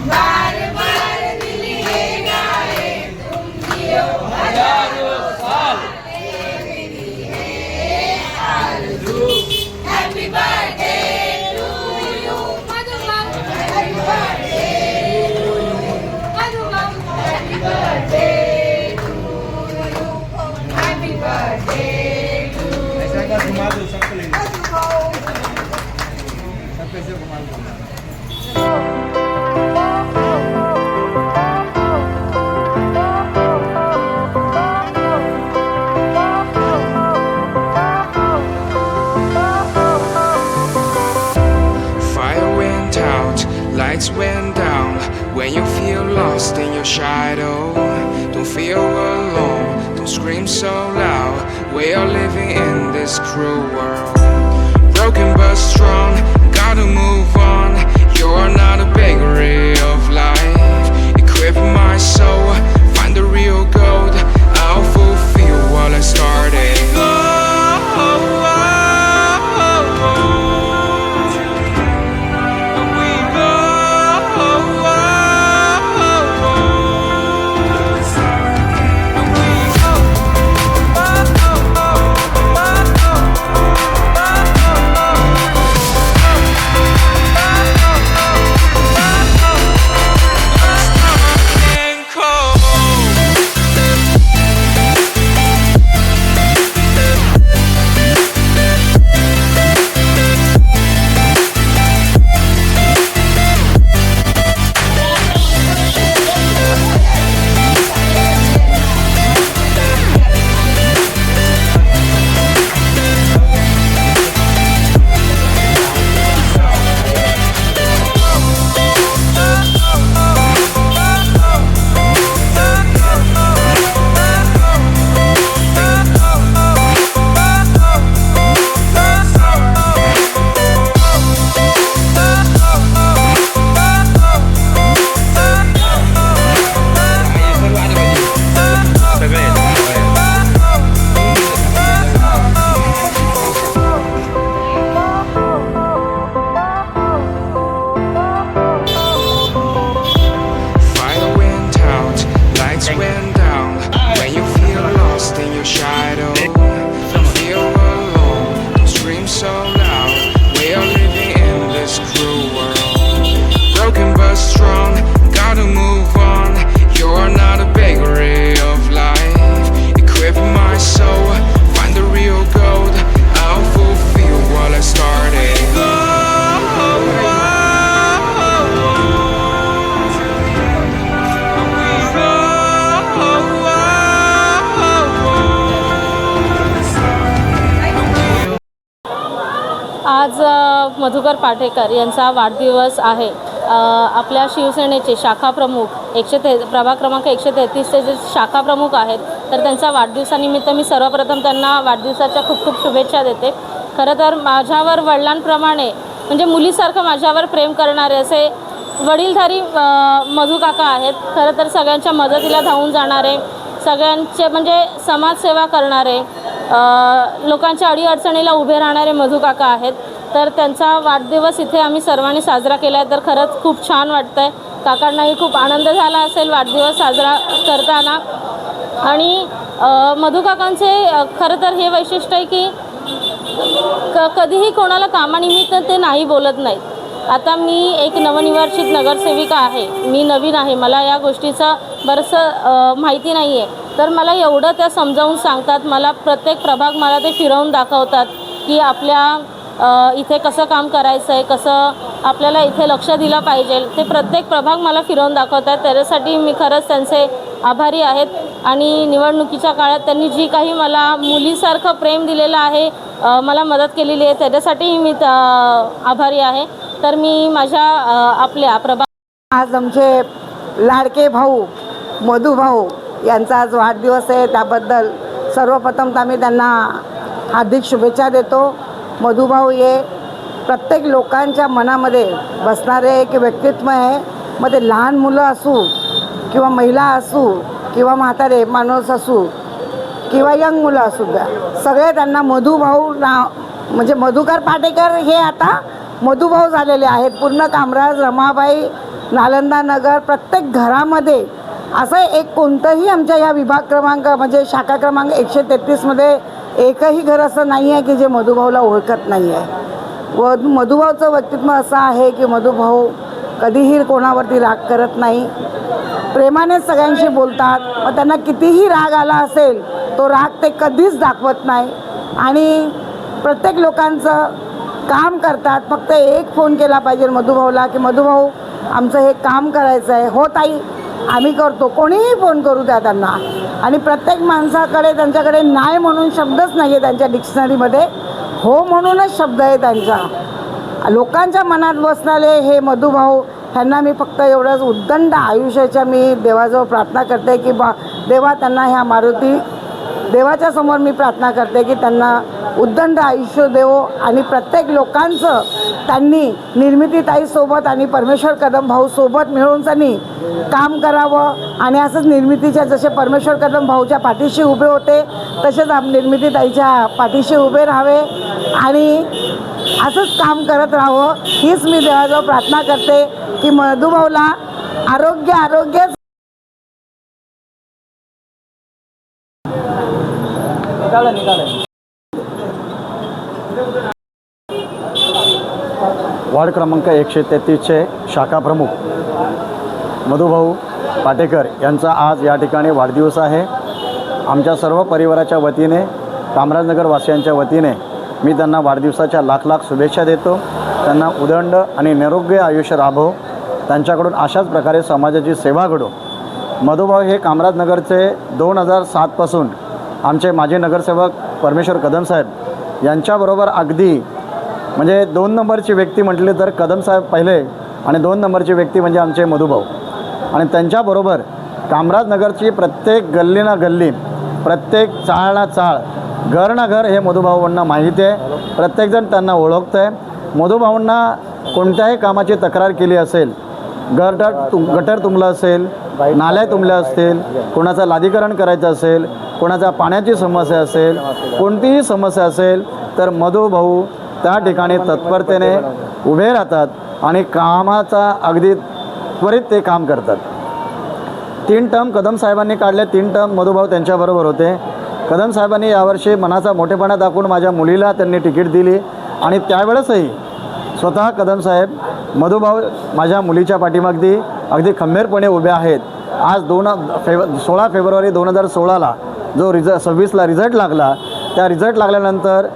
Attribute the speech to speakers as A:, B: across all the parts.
A: बार बार दिल ये गाए तुम जियो हजारों साल ये मेरी है आरज़ू। हैप्पी बर्थडे टू यू मधुमम, हैप्पी बर्थडे टू यू मधुमम, happy birthday to you, happy birthday to you.
B: ऐसा का घुमा दो सबको लेंगे, सब कैसे घुमा दो।
C: Lights went down when you feel lost in your shadow. Don't feel alone, don't scream so loud. We are living in this cruel world. Broken but strong, gotta move on. You're not a bakery of life. Equip my soul, find the real gold. I'll fulfill what I started. Went down when you feel lost in your shadow. Don't feel alone, don't scream so loud. We are living in this cruel world. Broken but strong, gotta move on. You're not a bakery of life. Equip my soul, find the real gold. I'll fulfill what I started.
D: आज मधुकर पाटेकर यांचा वाढदिवस आहे। आपल्या शिवसेनेचे शाखा प्रमुख प्रभाग क्रमांक 133चे जे शाखा प्रमुख आहेत, तर त्यांचा वाढदिवसानिमित्त मी सर्वप्रथम त्यांना वाढदिवसाच्या खूप खूप शुभेच्छा देते। खरं तर माझ्यावर वडिलांप्रमाणे म्हणजे मुलीसारखं माझ्यावर प्रेम करणारे असे वडीलधारी मधु काका आहेत। खरं तर सगळ्यांच्या मदतीला धावून जाणारे, सगळ्यांचे म्हणजे समाजसेवा करणारे, लोकांच्या अडीअडचणीला उभे राहणारे मधु काका आहेत। तर त्यांचा वाढदिवस इथे आम्ही सर्वांनी साजरा केला आहे, तर खरंच खूप छान वाटतंय। काकांनाही खूप आनंद झाला असेल वाढदिवस साजरा करताना। आणि मधु काकांचे खरं तर हे वैशिष्ट्य आहे की कधीही कोणाला कामानिमित्त ते नाही बोलत नाहीत। आता मी एक नवनिर्वाचित नगरसेविका आहे, मी नवीन आहे, मला या गोष्टीचं बरंचसं माहिती नाही आहे। तर मला एवढं त्या समजावून सांगतात, मला प्रत्येक प्रभाग मला ते फिरवून दाखवतात की आपल्या इथे कसं काम करायचं आहे, कसं आपल्याला इथे लक्ष दिलं पाहिजे, ते प्रत्येक प्रभाग मला फिरवून दाखवतात। त्याच्यासाठी मी खरंच त्यांचे आभारी आहेत। आणि निवडणुकीच्या काळात त्यांनी जी काही मला मुलीसारखं प्रेम दिलेलं आहे, मला मदत केलेली आहे, त्याच्यासाठीही मी आभारी आहे। तर मी माझ्या आपल्या प्रभाग
E: आज आमचे लाडके भाऊ मधु भाऊ यांचा आज वाढदिवस आहे, त्याबद्दल सर्वप्रथम आम्ही त्यांना हार्दिक शुभेच्छा देतो। मधु भाऊ हे प्रत्येक लोकांच्या मनामध्ये बसणारे एक व्यक्तित्व आहे। मग ते लहान मुलं असू किंवा महिला असू किंवा म्हातारे माणूस असू किंवा यंग मुलं असू द्या, सगळे त्यांना मधु भाऊ नाव म्हणजे मधुकर पाटेकर हे आता मधुभाऊ झालेले आहेत. पूर्ण कामराज, रमाबाई, नालंदा नगर प्रत्येक घरामध्ये असं एक कोणतंही आमच्या या विभाग क्रमांक म्हणजे शाखा क्रमांक 133मध्ये एकही घर असं नाही आहे की जे मधुभाऊला ओळखत नाही आहे. व मधुभाऊचं व्यक्तित्व असं आहे की मधुभाऊ कधीही कोणावरती राग करत नाही, प्रेमानेच सगळ्यांशी बोलतात. मग त्यांना कितीही राग आला असेल तो राग ते कधीच दाखवत नाही आणि प्रत्येक लोकांचं काम करतात. फक्त एक फोन केला पाहिजे मधुभाऊला की मधुभाऊ आमचं हे काम करायचं आहे, हो ताई आम्ही करतो, कोणीही फोन करू द्या त्यांना. आणि प्रत्येक माणसाकडे त्यांच्याकडे नाही म्हणून शब्दच नाही आहे त्यांच्या डिक्शनरीमध्ये, हो म्हणूनच शब्द आहे त्यांचा. लोकांच्या मनात बसणारे हे मधुभाऊ ह्यांना मी फक्त एवढंच उद्दंड आयुष्याच्या मी देवाजवळ प्रार्थना करते की देवा त्यांना ह्या मारुती देवाच्या समोर मी प्रार्थना करते की त्यांना उद्दंड आयुष्य देवो आणि प्रत्येक लोकांचं त्यांनी निर्मितीताईसोबत आणि परमेश्वर कदम भाऊसोबत मिळून त्यांनी काम करावं. आणि असंच निर्मितीच्या जसे परमेश्वर कदम भाऊच्या पाठीशी उभे होते तसेच निर्मितीताईच्या पाठीशी उभे राहावे आणि असंच काम करत राहावं हीच मी देवाजवळ प्रार्थना करते की मधुभाऊला आरोग्य आरोग्य.
B: वार्ड क्रमांक 133चे शाखा प्रमुख मधुभाऊ पाटेकर यांचा आज या ठिकाणी वाढदिवस आहे. आमच्या सर्व परिवाराच्या वतीने, कामराजनगर वासियांच्या वतीने मी त्यांना वाढदिवसाच्या लाख लाख शुभेच्छा देतो. त्यांना उदंड आणि निरोगी आयुष्य लाभो, त्यांच्याकडून अशाच प्रकारे समाजाची सेवा घडो. मधुभाऊ हे कामराजनगरचे 2007पासून आमचे माजी नगरसेवक परमेश्वर कदम साहेब यांच्याबरोबर अगदी म्हणजे 2 नंबरची व्यक्ती म्हटली तर कदम साहेब पहिले आणि 2 नंबरची व्यक्ती म्हणजे आमचे मधुभाऊ. आणि त्यांच्याबरोबर कामराजनगरची प्रत्येक गल्ली ना गल्ली, प्रत्येक चाळ ना चाळ, घर ना घर हे मधुभाऊंना माहिती आहे. प्रत्येकजण त्यांना ओळखतं आहे. मधुभाऊंना कोणत्याही कामाची तक्रार केली असेल, गटर तुंबलं असेल, नाल्या तुंबल्या असतील, कोणाचं लादीकरण करायचं असेल, कोणाचा पाण्याची समस्या असेल, कोणतीही समस्या असेल तर मधुभाऊ त्या ठिकाणी तत्परतेने उभे राहतात आणि कामाचा अगदी त्वरित ते काम करतात. 3 टर्म कदम साहेबांनी काढले, 3 टर्म मधुभाऊ त्यांच्याबरोबर होते. कदम साहेबांनी यावर्षी मनाचा मोठेपणा दाखवून माझ्या मुलीला त्यांनी तिकीट दिली आणि त्यावेळेसही स्वतः कदम साहेब मधुभाऊ माझ्या मुलीच्या पाठीमागदी अगदी खंबीरपणे उभे आहेत. आज 16 फेब्रुवारी 2016ला जो 26ला रिझल्ट लागला, त्या रिझल्ट लागल्यानंतर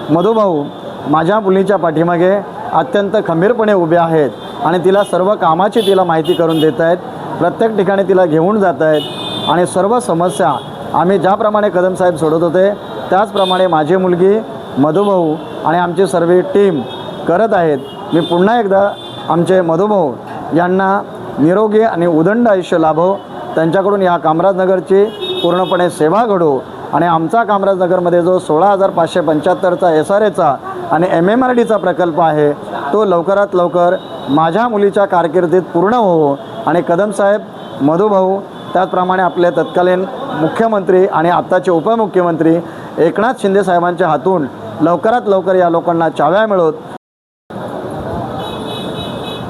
B: मधुभाऊ माझ्या मुलीच्या पाठीमागे अत्यंत खंबीरपणे उभे आहेत आणि तिला सर्व कामाची तिला माहिती करून देत आहेत. प्रत्येक ठिकाणी तिला घेऊन जात आहेत आणि सर्व समस्या आम्ही ज्याप्रमाणे कदम साहेब सोडत होते त्याचप्रमाणे माझी मुलगी, मधुभाऊ आणि आमची सर्व टीम करत आहेत. मी पुन्हा एकदा आमचे मधुभाऊ यांना निरोगी आणि उदंड आयुष्य लाभो, त्यांच्याकडून या कामराजनगरची पूर्णपणे सेवा घडो आणि आमचा कामराजनगरमध्ये जो 16,575चा SRAचा आणि MMRDचा प्रकल्प आहे तो लवकरात लवकर माझ्या मुलीच्या कारकिर्दीत पूर्ण हो. आणि कदम साहेब, मधुभाऊ, त्याचप्रमाणे आपले तत्कालीन मुख्यमंत्री आणि आत्ताचे उपमुख्यमंत्री एकनाथ शिंदे साहेबांच्या हातून लवकरात लवकर या लोकांना चाव्या मिळोत.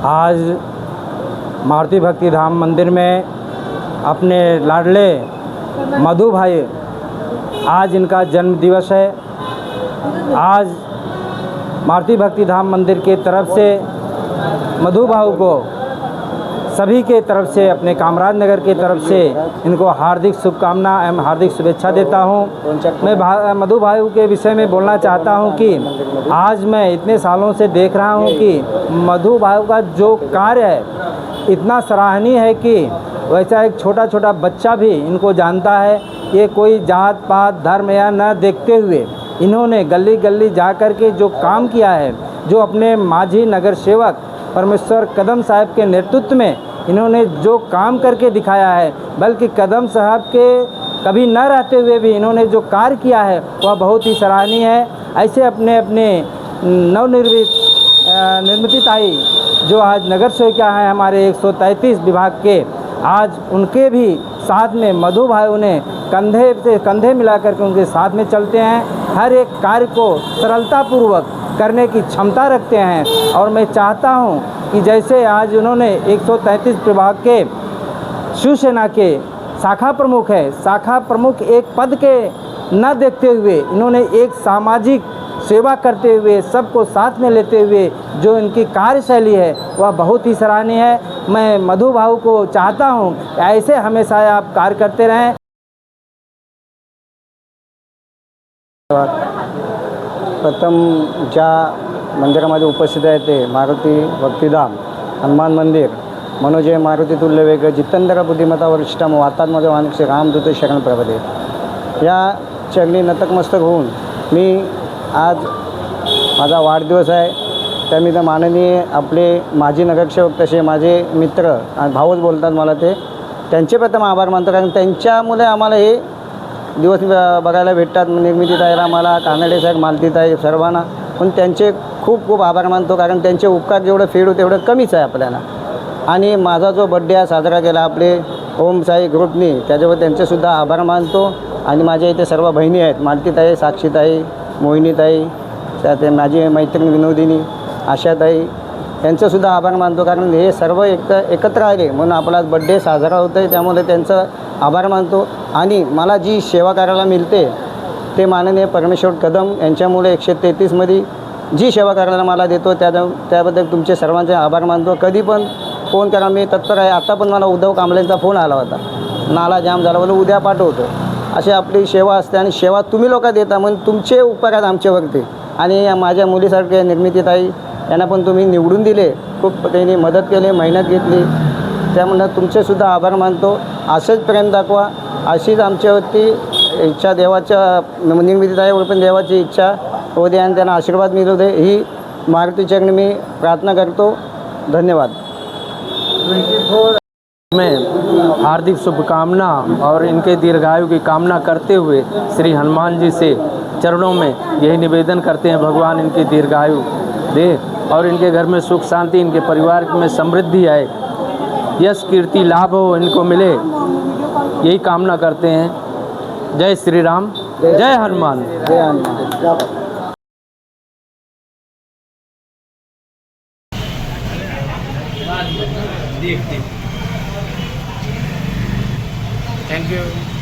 F: आज मारुति भक्ति धाम मंदिर में अपने लाडले मधु भाई, आज इनका जन्म दिवस है. आज मारुति भक्ति धाम मंदिर के तरफ से मधु भाऊ को सभी के तरफ से, अपने कामराजनगर के तरफ से इनको हार्दिक शुभकामना एवं हार्दिक शुभेच्छा देता हूँ. मैं मधु भाई के विषय में बोलना चाहता हूँ कि आज मैं इतने सालों से देख रहा हूँ कि मधु भाई का जो कार्य है इतना सराहनीय है कि वैसा एक छोटा छोटा बच्चा भी इनको जानता है. ये कोई जात पात धर्म या न देखते हुए इन्होंने गली गली जा कर के जो काम किया है, जो अपने मांझी नगर सेवक परमेश्वर कदम साहब के नेतृत्व में इन्होंने जो काम करके दिखाया है, बल्कि कदम साहब के कभी न रहते हुए भी इन्होंने जो कार्य किया है वह बहुत ही सराहनीय है. ऐसे अपने अपने निर्मितीताई जो आज नगर सेविका हैं हमारे 133 विभाग के, आज उनके भी साथ में मधु भाइयों ने कंधे से कंधे मिलाकर के उनके साथ में चलते हैं. हर एक कार्य को सरलतापूर्वक करने की क्षमता रखते हैं। और मैं चाहता हूं कि जैसे आज उन्होंने 133 प्रभाग के शिवसेना के शाखा प्रमुख है, शाखा प्रमुख एक पद के न देखते हुए इन्होंने एक सामाजिक सेवा करते हुए सबको साथ में लेते हुए जो इनकी कार्यशैली है वह बहुत ही सराहनीय है। मैं मधु भाऊ को चाहता हूं ऐसे हमेशा आप कार्य करते रहें।
B: प्रथम ज्या मंदिरामध्ये उपस्थित आहे ते मारुती भक्तिधाम हनुमान मंदिर मनोजय मारुती तुल्य वेग जितेंद्र बुद्धिमत्ता वरिष्ठम वातात्मध्ये मानुष रामदूत शरण प्रभदे या चरणी नतमस्तक होऊन मी आज माझा वाढदिवस आहे त्यानिमित्त माननीय आपले माजी नगरसेवक तसे माझे मित्र आणि भाऊच बोलतात मला ते त्यांचे प्रथम आभार मानतो कारण त्यांच्यामुळे आम्हाला हे दिवस बघायला भेटतात। निर्मितीताईला मला कानडे साहेब मालतीताई सर्वांना पण त्यांचे खूप खूप आभार मानतो कारण त्यांचे उपकार जेवढं फेडू तेवढं कमीच आहे आपल्याला। आणि माझा जो बड्डे साजरा केला आपले ओम साई ग्रुपनी त्याच्यावर त्यांचेसुद्धा आभार मानतो। आणि माझ्या इथे सर्व बहिणी आहेत मालतीताई साक्षीताई मोहिनीताई त्यात माझी मैत्रीण विनोदिनी आशाताई यांचंसुद्धा आभार मानतो कारण हे सर्व एकत्र आले म्हणून आपला बड्डे साजरा होतो आहे त्यामुळे त्यांचं आभार मानतो। आणि मला जी सेवा करायला मिळते ते माननीय परमेश्वर कदम यांच्यामुळे 133मध्ये जी सेवा करायला मला देतो त्याबद्दल तुमचे सर्वांचे आभार मानतो। कधी पण फोन करा मी तत्पर आहे। आता पण मला उद्धव कांबळेंचा फोन आला होता नाला जाम झाला बोलू उद्या पाठवतो। अशी आपली सेवा असते आणि सेवा तुम्ही लोक देता म्हणून तुमचे उपकार आहेत आमच्यावरती। आणि माझ्या मुलीसारखे निर्मितीताई यांना पण तुम्ही निवडून दिले खूप त्यांनी मदत केली मेहनत घेतली त्यामुळे तुमचेसुद्धा आभार मानतो। असंच प्रेम दाखवा अशीच आमच्यावरती इच्छा देवाच्या निर्मितीताईवर पण देवाची इच्छा होऊ दे आणि त्यांना आशीर्वाद मिळू दे ही मारुती चरणी मी प्रार्थना करतो। धन्यवाद।
G: मैं हार्दिक शुभकामना और इनके दीर्घायु की कामना करते हुए श्री हनुमान जी से चरणों में यही निवेदन करते हैं भगवान इनकी दीर्घायु दे और इनके घर में सुख शांति इनके परिवार में समृद्धि आए यश कीर्ति लाभ हो इनको मिले यही कामना करते हैं। जय श्री राम जय हनुमान।
F: Thank you.